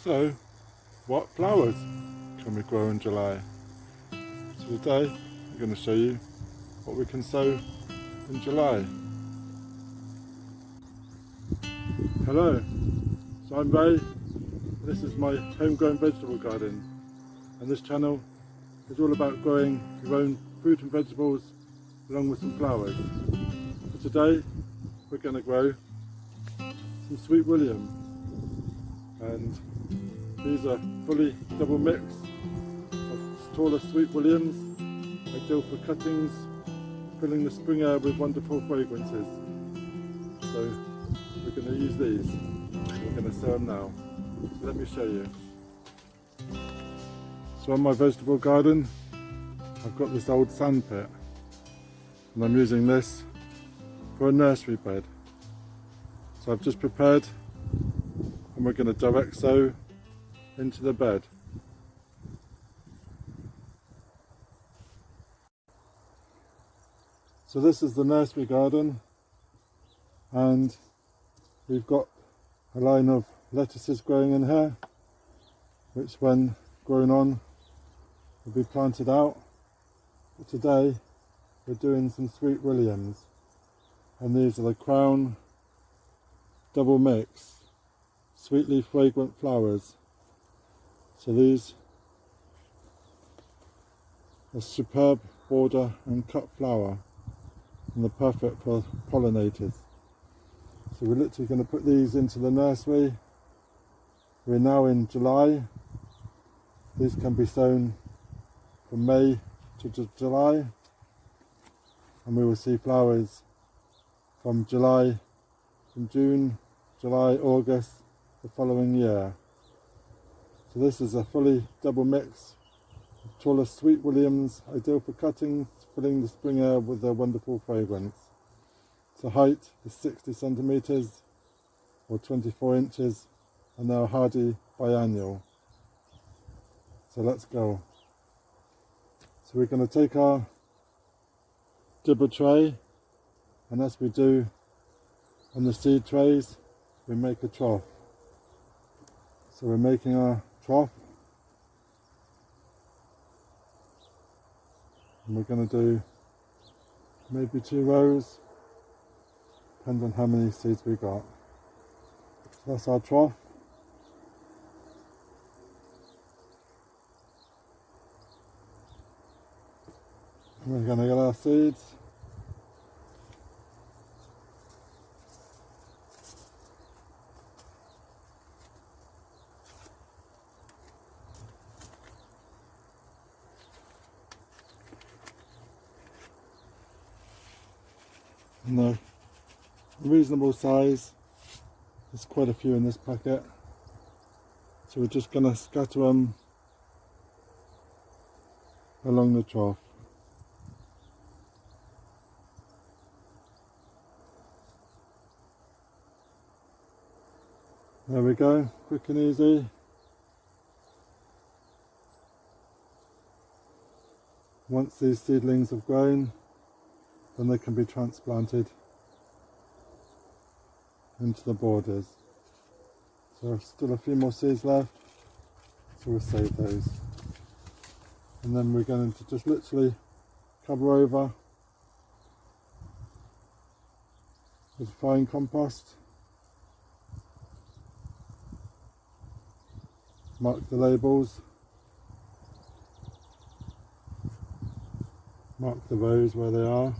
So, what flowers can we grow in July? So today I'm going to show you what we can sow in July. Hello, so I'm Ray. This is my homegrown vegetable garden, and this channel is all about growing your own fruit and vegetables along with some flowers. So today we're going to grow some Sweet William, and these are fully double mix of taller Sweet Williams, ideal for cuttings, filling the spring air with wonderful fragrances. So we're going to use these. We're going to sow them now. So let me show you. So on my vegetable garden, I've got this old sand pit, and I'm using this for a nursery bed. So I've just prepared, and we're going to direct sow into the bed. So this is the nursery garden, and we've got a line of lettuces growing in here, which when grown on will be planted out. But today we're doing some Sweet Williams, and these are the crown double mix sweetly fragrant flowers. So these are superb border and cut flower, and they're perfect for pollinators. So we're literally going to put these into the nursery. We're now in July. These can be sown from May to July, and we will see flowers from June, July, August the following year. So this is a fully double mix of taller Sweet Williams, ideal for cuttings, filling the spring air with their wonderful fragrance. The height is 60 centimetres or 24 inches, and they are hardy biennial. So let's go. So we're going to take our dibber tray, and as we do on the seed trays, we make a trough. So we're making our trough, and we're going to do maybe 2 rows, depends on how many seeds we got. So that's our trough. And we're going to get our seeds. And they're reasonable size. There's quite a few in this packet. So we're just going to scatter them along the trough. There we go, quick and easy. Once these seedlings have grown, then they can be transplanted into the borders. So there's still a few more seeds left, so we'll save those. And then we're going to just literally cover over with fine compost. Mark the labels. Mark the rows where they are.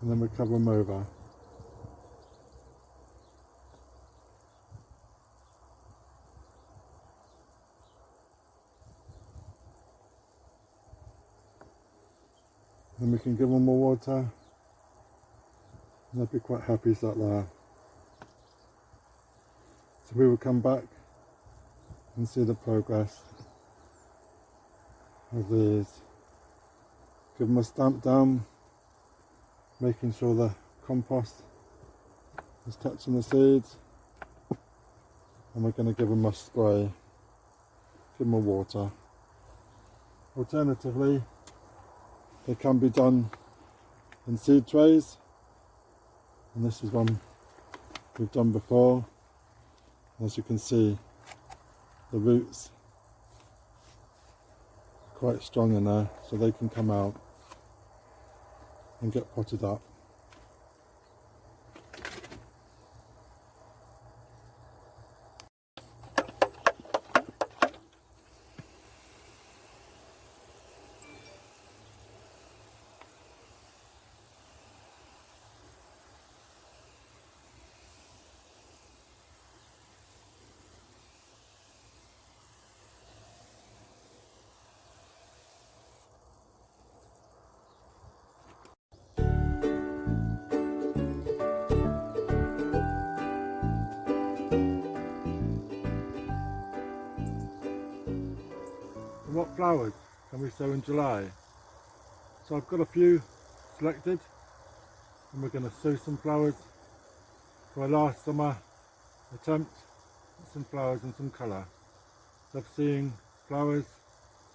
And then we cover them over. Then we can give them more water, and they'll be quite happy that they are. So we will come back and see the progress of these. Give them a stamp down, making sure the compost is touching the seeds, and we're going to give them a spray, give them a water. Alternatively, they can be done in seed trays, and this is one we've done before. As you can see, the roots are quite strong in there, so they can come out and get potted up. And what flowers can we sow in July? So I've got a few selected, and we're going to sow some flowers for our last summer attempt at some flowers and some colour. Love seeing flowers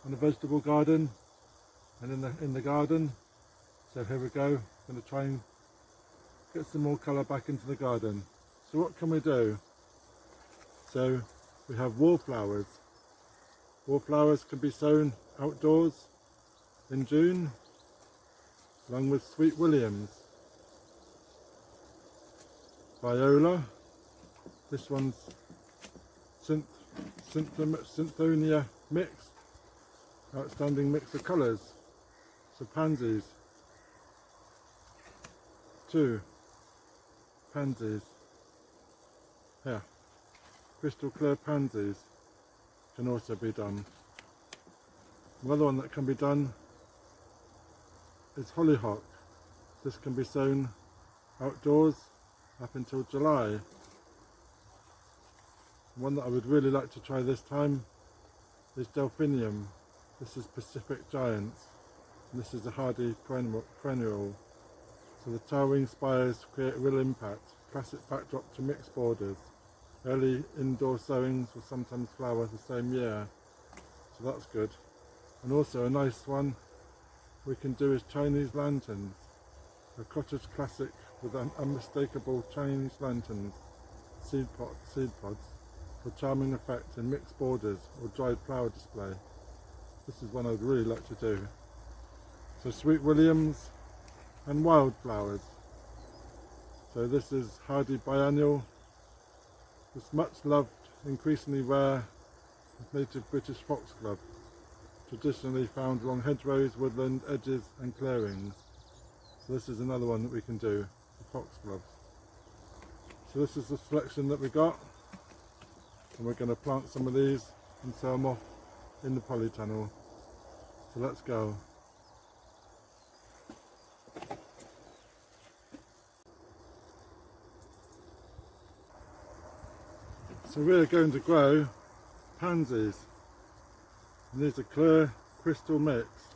on a vegetable garden and in the garden. So here we go, I'm going to try and get some more colour back into the garden. So what can we do? So we have wallflowers. Wallflowers can be sown outdoors in June, along with sweet williams, viola. This one's synthonia mixed, outstanding mix of colours. So pansies, 2 pansies, here, crystal clear pansies can also be done. Another one that can be done is hollyhock. This can be sown outdoors up until July. One that I would really like to try this time is Delphinium. This is Pacific Giants, and this is a hardy perennial. So the towering spires create a real impact. Classic backdrop to mixed borders. Early indoor sowings will sometimes flower the same year, so that's good. And also a nice one we can do is Chinese lanterns. A cottage classic with unmistakable Chinese lanterns, seed pods, for charming effect in mixed borders or dried flower display. This is one I'd really like to do. So sweet williams and wildflowers. So this is hardy biennial. This much loved, increasingly rare native British foxglove, traditionally found along hedgerows, woodland edges and clearings. So this is another one that we can do, the foxglove. So this is the selection that we got, and we're going to plant some of these and sow them off in the polytunnel. So let's go. So we're going to grow pansies, and these are clear crystal mixed,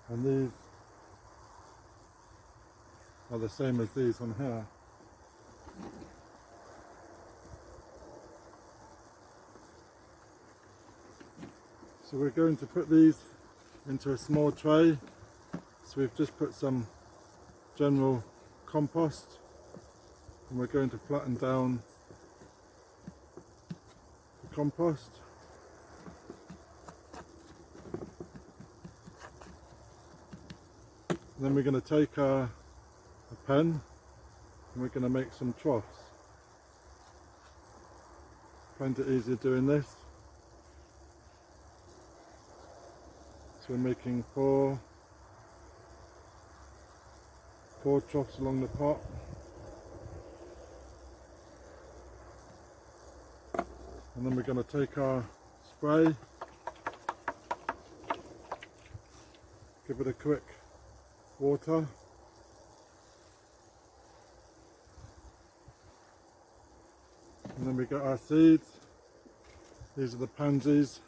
and these are the same as these on here. So we're going to put these into a small tray. So we've just put some general compost, and we're going to flatten down the compost. And then we're going to take a pen and we're going to make some troughs. Find it easier doing this. So we're making four troughs along the pot. And then we're going to take our spray, give it a quick water, and then we got our seeds. These are the Pansies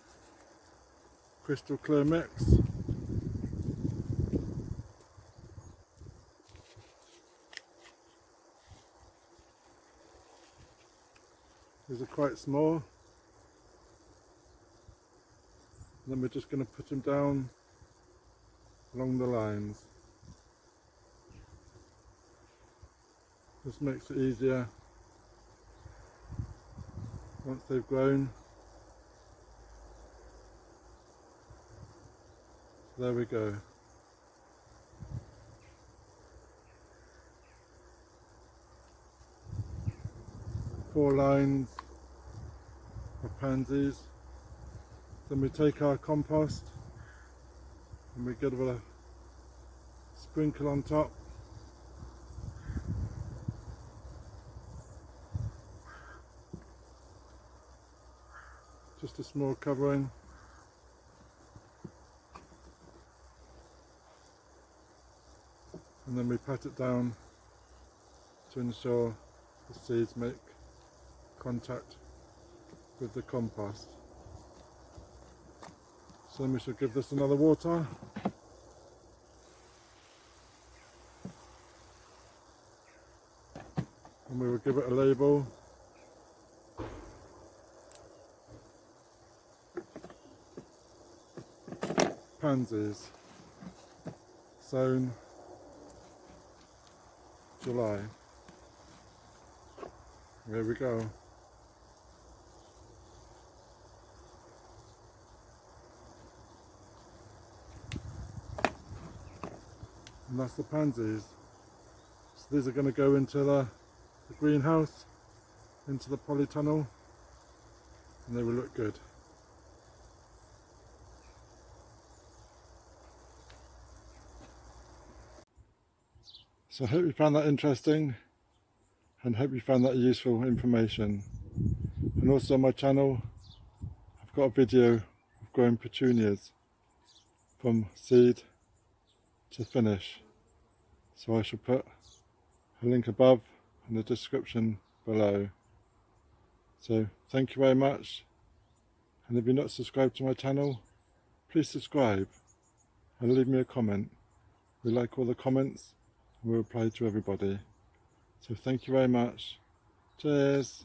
crystal clear mix. These are quite small, and then we're just going to put them down along the lines. This makes it easier once they've grown. So there we go. Four lines of pansies. Then we take our compost and we give it a sprinkle on top. Just a small covering. And then we pat it down to ensure the seeds make contact with the compost. So then we should give this another water. And we will give it a label. Pansies, sown July. There we go. And that's the pansies. So these are going to go into the greenhouse, into the polytunnel, and they will look good. So I hope you found that interesting and hope you found that useful information. And also on my channel I've got a video of growing petunias from seed to finish. So I shall put a link above and the description below. So thank you very much, and if you're not subscribed to my channel, please subscribe and leave me a comment. We like all the comments and we reply to everybody. So thank you very much. Cheers.